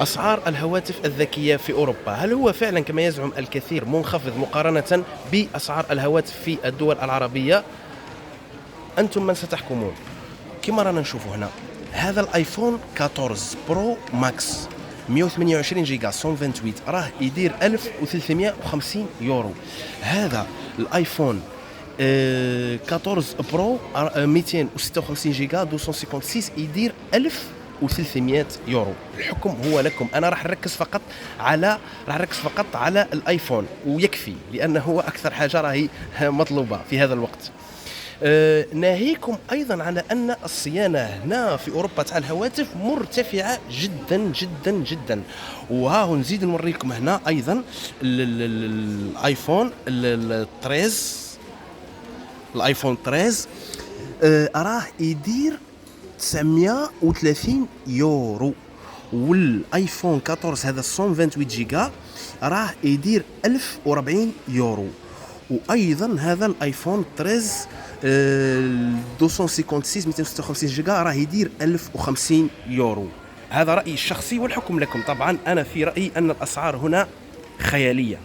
أسعار الهواتف الذكية في أوروبا، هل هو فعلا كما يزعم الكثير منخفض مقارنة بأسعار الهواتف في الدول العربية؟ أنتم من ستحكمون. كما رانا نشوفوا هنا، هذا الايفون 14 برو ماكس 128 جيجا 128 راه يدير 1350 يورو. هذا الايفون 14 برو 256 جيجا 256 يدير 1300 يورو. الحكم هو لكم. انا راح نركز فقط على الايفون ويكفي، لانه هو اكثر حاجه راهي مطلوبه في هذا الوقت. ناهيكم ايضا على ان الصيانه هنا في اوروبا تاع الهواتف مرتفعه جدا جدا جدا. وها نزيد نوريكم هنا ايضا الايفون 13 الايفون 13 راه يدير 930 يورو، والايفون 14 هذا 128 جيجا راه يدير 1040 يورو. وايضا هذا الايفون 13 256 256 جيجا راه يدير 1050 يورو. هذا رأيي الشخصي والحكم لكم. طبعا أنا في رأيي أن الأسعار هنا خيالية.